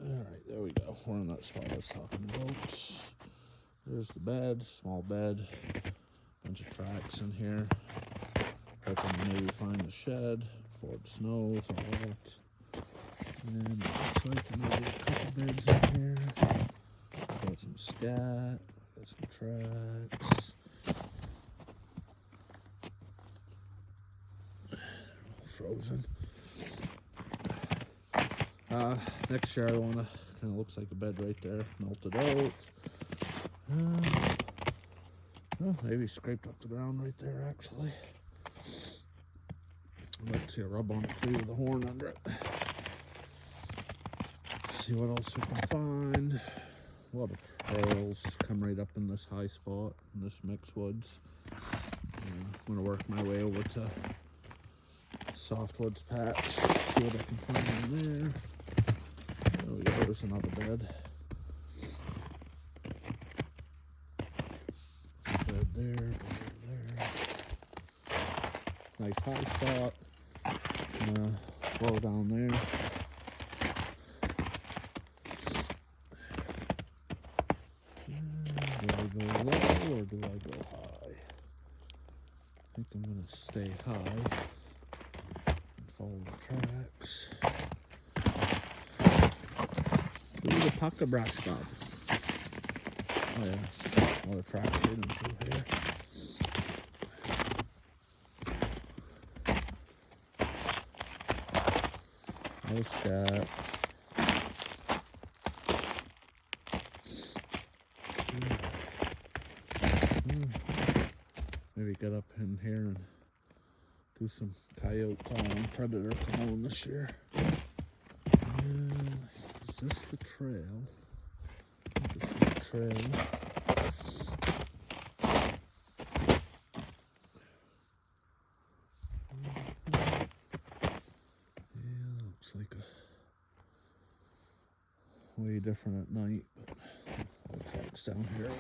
Alright, there we go. We're in that spot I was talking about. There's the bed, small bed, bunch of tracks in here. Hoping to maybe find a shed before it snows, all that. And it looks like maybe a couple beds in here. Got some scat, got some tracks. Frozen. Next year I want to, kind of looks like a bed right there, melted out. Well, maybe scraped up the ground right there actually. I'd like to see a rub on a tree with a horn under it. See what else we can find. A lot of trails come right up in this high spot, in this mixed woods. I'm going to work my way over to Softwoods patch, see what I can find in there. There we go, there's another bed. Bed there, bed there. Nice high spot. Flow down there. Do I go low or do I go high? I think I'm going to stay high. Follow the tracks. Ooh, the pucker brush stop. Oh yeah, all the tracks leading through here. No scat. Maybe get up in here and do some coyote calling, predator calling this year. Is this the trail? I think this is the trail. Yeah, looks like a way different at night, but all the tracks down here.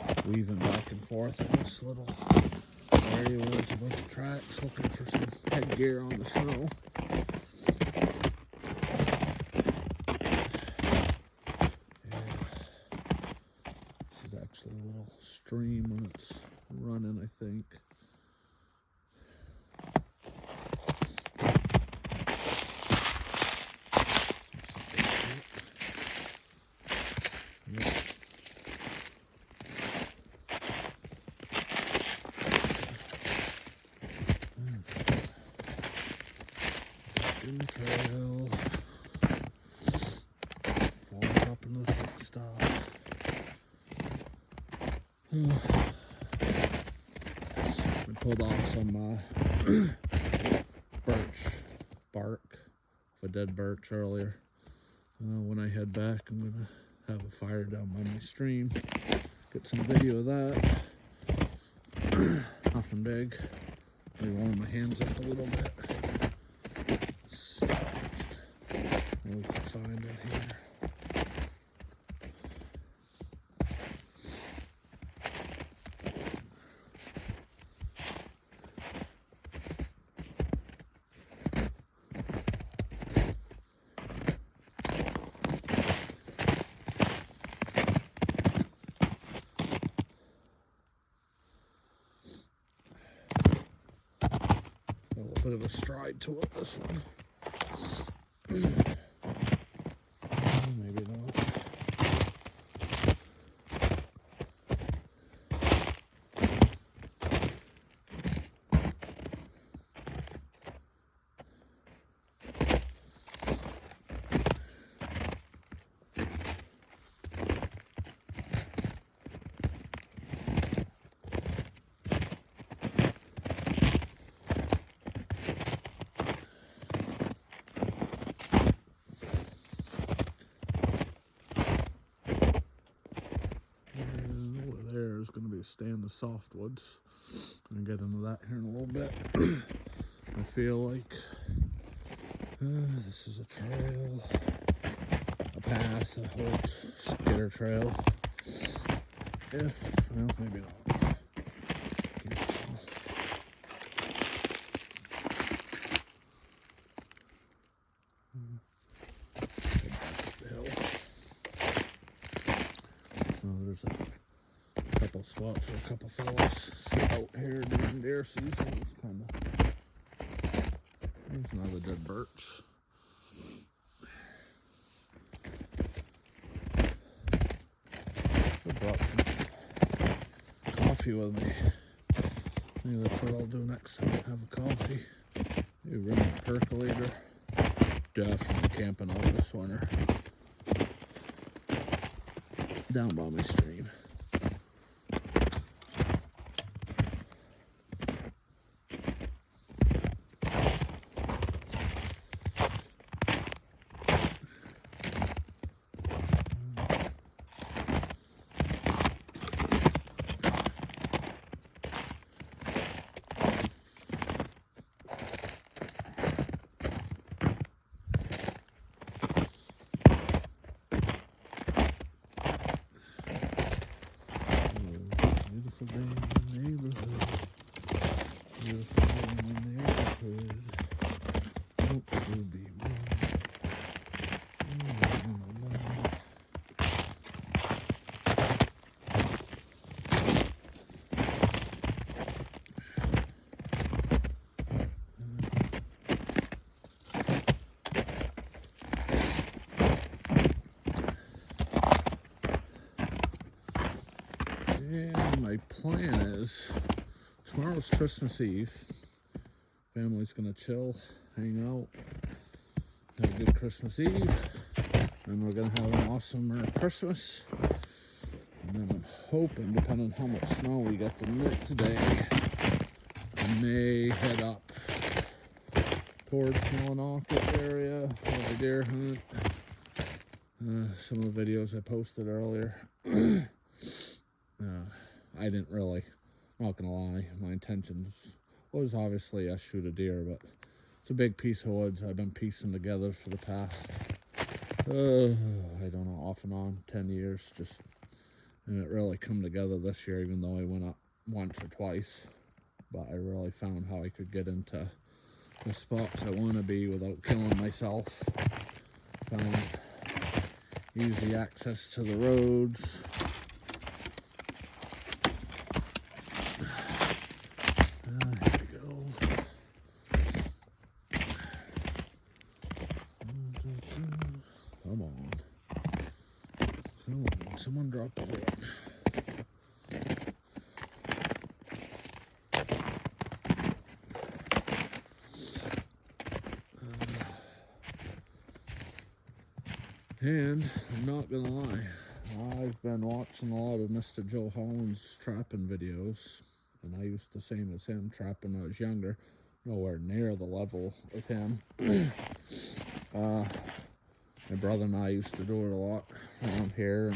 It's weaving back and forth in this little area where there's a bunch of tracks, looking for some headgear on the snow. Yeah. This is actually a little stream when it's running, I think. Trail, falling up into the thick stuff. We pulled off some birch bark of a dead birch earlier. When I head back, I'm gonna have a fire down by my stream, get some video of that. Nothing big. Maybe warm my hands up a little bit. What we can find in here. A little bit of a stride to it, this one. Maybe not. There's going to be a stand of softwoods. I'm going to get into that here in a little bit. I feel like this is a trail, a path, a hook, skitter trail. If, well, maybe not. spot for a couple fellas. Sit out here during deer season. It's kind of, there's another dead birch. I brought some coffee with me. Maybe that's what I'll do next time. Have a coffee. Maybe run a percolator. Definitely camping out this winter. Down by my stream. Beautiful day in the neighborhood. Beautiful day in the neighborhood. Won't you be mine? And my plan is, tomorrow's Christmas Eve. Family's gonna chill, hang out, have a good Christmas Eve, and we're gonna have an awesome Christmas. And then I'm hoping, depending on how much snow we get the next day, I may head up towards Millinocket area for a deer hunt. Some of the videos I posted earlier. I didn't really, I'm not gonna lie, my intentions was obviously I shoot a deer, but it's a big piece of woods I've been piecing together for the past, I don't know, off and on, 10 years, and it really come together this year, even though I went up once or twice, but I really found how I could get into the spots I want to be without killing myself. Found easy access to the roads. Come on. Someone drop the wood. And I'm not gonna lie, I've been watching a lot of Mr. Joe Holland's trapping videos, and I used the same as him trapping when I was younger, nowhere near the level of him. My brother and I used to do it a lot around here,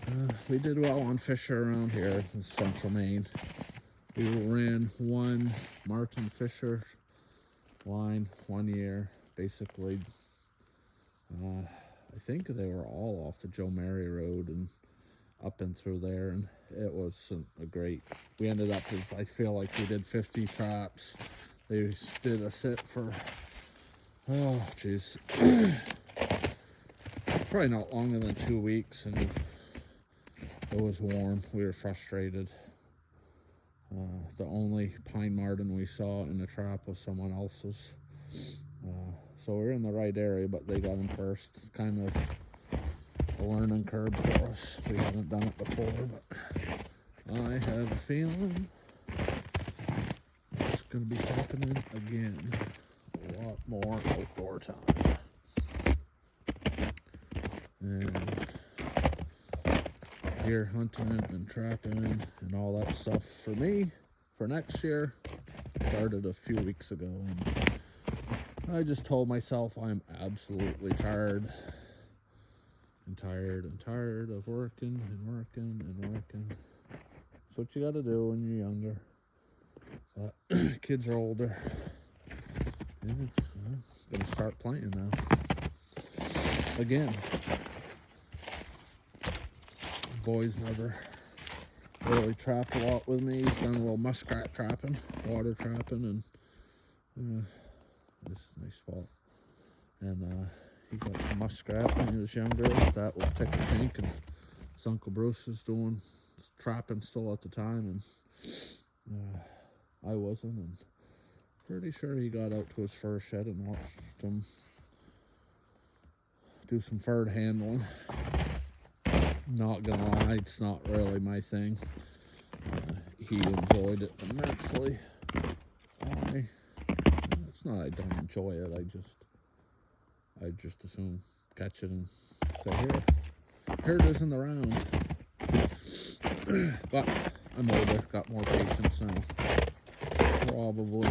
and we did well on Fisher around here in central Maine. We ran one Martin Fisher line 1 year, basically. I think they were all off the Joe Mary Road and up and through there, and it wasn't a great, we ended up with, I feel like we did 50 traps. They did a sit for, oh jeez, probably not longer than 2 weeks, and it was warm. We were frustrated. The only pine marten we saw in the trap was someone else's. So we're in the right area, but they got him first. It's kind of a learning curve for us. We haven't done it before, but I have a feeling it's going to be happening again. A lot more outdoor time. And deer hunting and trapping and all that stuff for me for next year started a few weeks ago, and I just told myself I'm absolutely tired of working and working and working. That's what you gotta do when you're younger. But kids are older, and I'm gonna start playing now again. Boys never really trapped a lot with me. He's done a little muskrat trapping, water trapping, and this is a nice spot. And he got muskrat when he was younger. That was Tickle Pink, and his Uncle Bruce is doing trapping still at the time, and I wasn't, and pretty sure he got out to his fur shed and watched him do some fur handling. Not gonna lie, it's not really my thing. He enjoyed it immensely. It's not I don't enjoy it, I just assume catch it and say, here it is in the round. But I'm older, got more patience now. Probably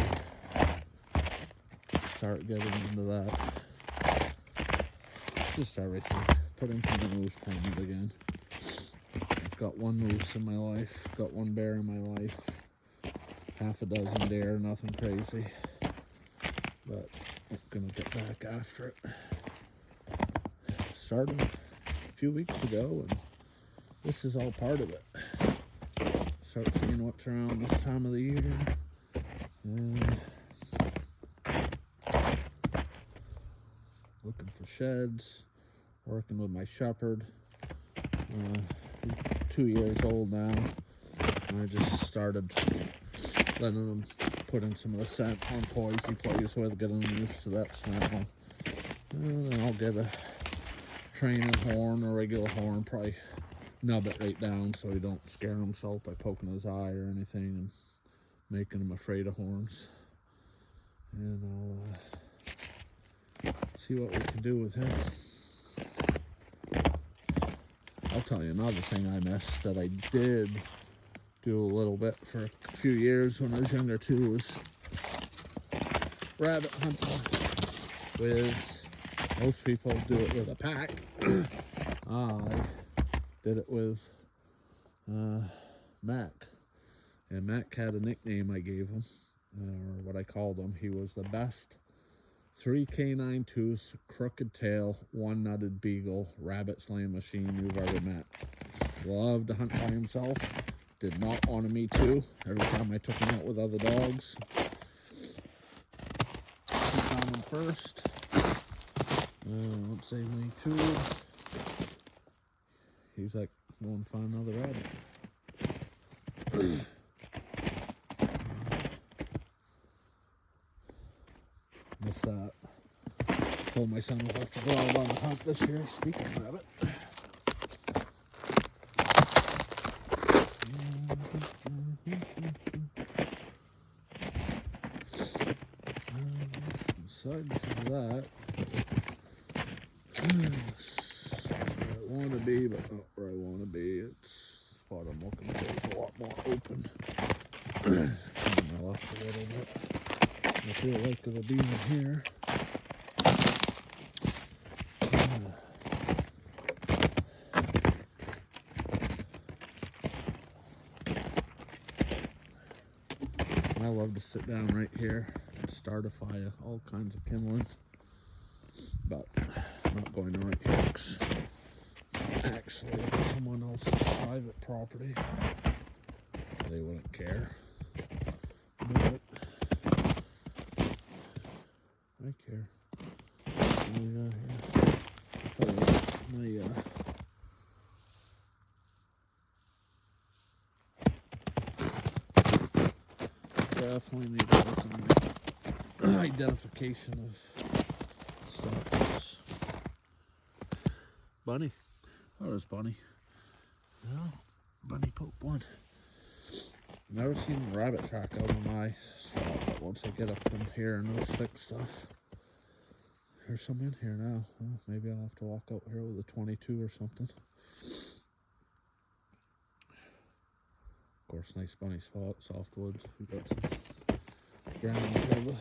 start getting into that. Just everything. Put him from the moose pond again. I've got one moose in my life, got one bear in my life, half a dozen deer, nothing crazy. But I'm gonna get back after it. Started a few weeks ago, and this is all part of it. Start seeing what's around this time of the year, and looking for sheds, working with my shepherd. 2 years old now. I just started letting him put in some of the scent on toys he plays with, getting him used to that smell. And then I'll get a training horn, a regular horn, probably nub it right down so he don't scare himself by poking his eye or anything and making him afraid of horns. And I'll see what we can do with him. I'll tell you another thing I missed that I did do a little bit for a few years when I was younger too, was rabbit hunting. With most people do it with a pack. I did it with Mac, and Mac had a nickname I gave him, or what I called him. He was the best 3 canine tooth, crooked tail, one nutted beagle, rabbit slaying machine you've ever met. Loved to hunt by himself. Did not want me to. Every time I took him out with other dogs, he found him first. Won't save me too. He's like, go and find another rabbit. Miss that. Told my son we'll have to go out on a hunt this year. Speaking of rabbit. Besides that, where I want to be, but not where I want to be. It's the spot I'm looking for. It's a lot more open. My left a little bit. I feel like it'll be in here. I love to sit down right here and start a fire, all kinds of kindling, but I'm not going to right here. Actually, someone else's private property, they wouldn't care. But I care. What do we got here? I'll tell you, definitely need to work on my identification of stuff. Bunny. Oh, there's Bunny. Yeah, Bunny Pope 1. Never seen a rabbit track out on my spot, but once I get up in here and this thick stuff, there's some in here now. Well, maybe I'll have to walk out here with a 22 or something. Of course, nice bunny spot, softwoods. We got some ground cover.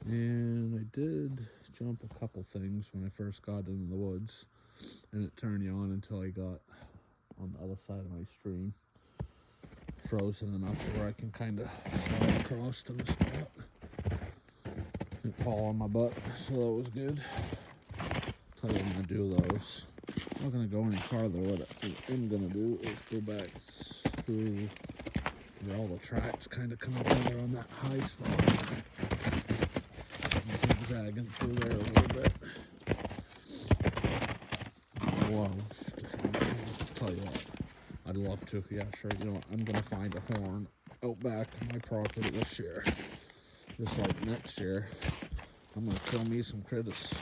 And I did jump a couple things when I first got into the woods, and it turned you on until I got on the other side of my stream, frozen enough where I can kind of slide across to the spot. Didn't fall on my butt, so that was good. Tell you what I'm gonna do those. I'm not gonna go any farther. What I'm gonna do is go back through where all the tracks kind of come together on that high spot. zigzagging through there a little bit. Love to find a horn. Tell you what, I'd love to. Yeah, sure. You know what? I'm gonna find a horn out back on my property this year. Just like next year, I'm gonna kill me some critters.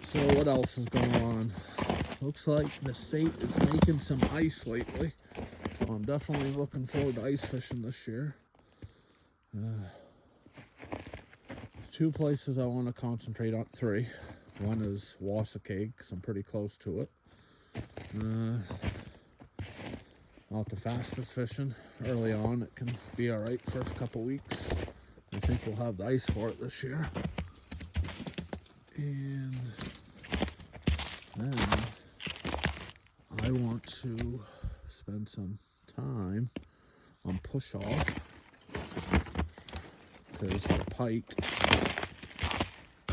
So what else is going on? Looks like the state is making some ice lately. So I'm definitely looking forward to ice fishing this year. Two places I want to concentrate on, three. One is Wasakeg, because I'm pretty close to it. Not the fastest fishing. Early on, it can be alright first couple weeks. I think we'll have the ice for it this year. And then I want to spend some time on push off, because the pike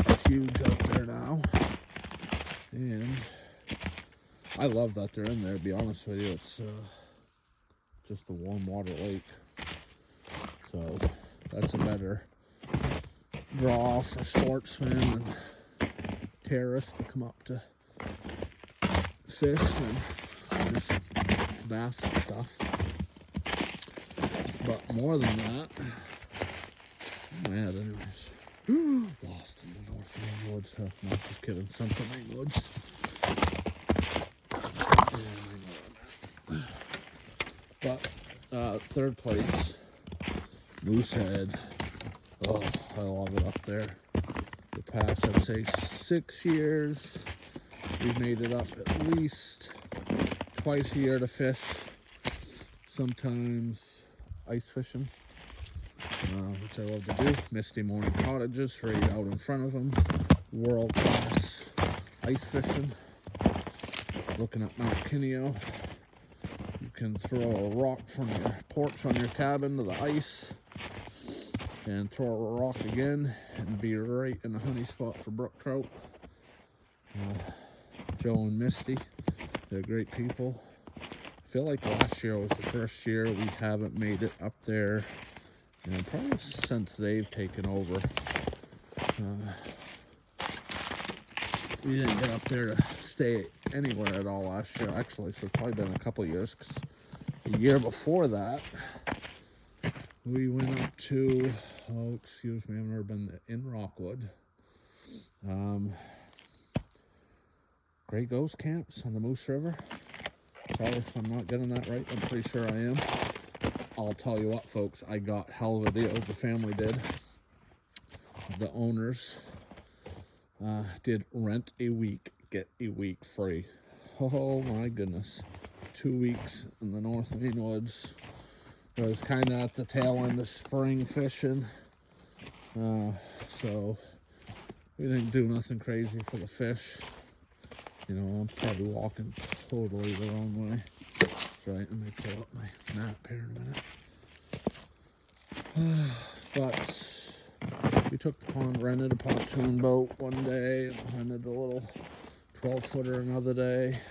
are huge out there now, and I love that they're in there. To be honest with you, it's just a warm water lake, so that's a better draw for sportsmen and terrorists to come up to fish than just bass and stuff. But more than that, man, anyways, lost in the North Main Woods. No, just kidding, Central Main Woods. But third place, Moosehead. Oh, I love it up there. The past, I'd say 6 years, we've made it up at least twice a year to fish. Sometimes ice fishing, which I love to do. Misty Morning Cottages right out in front of them. World class ice fishing. Looking at Mount Kineo. You can throw a rock from your porch on your cabin to the ice, and throw a rock again and be right in the honey spot for brook trout. Joe and Misty, they're great people. I feel like last year was the first year we haven't made it up there, and probably since they've taken over. We didn't get up there to stay anywhere at all last year, actually, so it's probably been a couple years, because the year before that, we went up to, oh, excuse me, I've never been in Rockwood. Grey Ghost Camps on the Moose River. Sorry if I'm not getting that right. I'm pretty sure I am. I'll tell you what, folks, I got hell of a deal. The family did. The owners did rent a week, get a week free. Oh my goodness. 2 weeks in the North Main Woods. It was kind of at the tail end of spring fishing. So we didn't do nothing crazy for the fish. You know, I'm probably walking totally the wrong way. That's right, let me pull up my map here in a minute. But we took the pond, rented a pontoon boat one day, and rented a little 12-footer another day.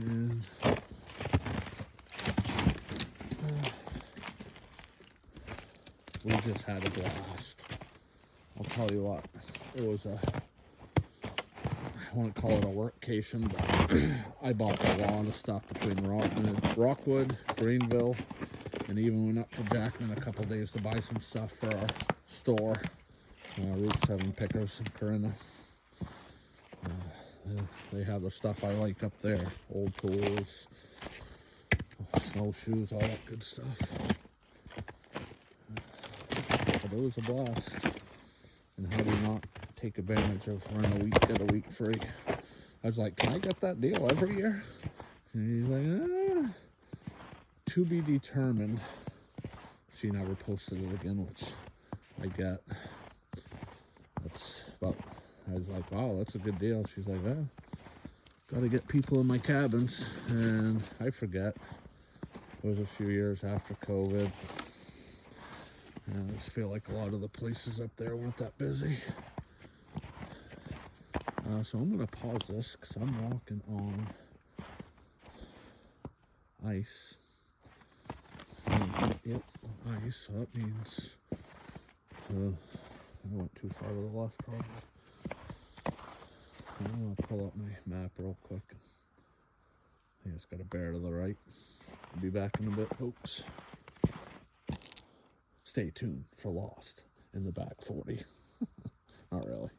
And we just had a blast. I'll tell you what, it was I won't call it a workcation, but I bought a lot of stuff between Rockwood, Greenville, and even went up to Jackman a couple days to buy some stuff for our store. Route 7 Pickers in Corinna. They have the stuff I like up there. Old tools, snowshoes, all that good stuff. But it was a blast. And how do you not take advantage of rent a week, get a week free? I was like, can I get that deal every year? And he's like, to be determined. She never posted it again, which I get. That's about, I was like, wow, that's a good deal. She's like, got to get people in my cabins. And I forget. It was a few years after COVID. And I just feel like a lot of the places up there weren't that busy. So I'm going to pause this because I'm walking on ice. Yep, ice. So that means I went too far to the left probably. I'm going to pull up my map real quick. I think it's got a bear to the right. I'll be back in a bit, folks. Stay tuned for Lost in the back 40. Not really.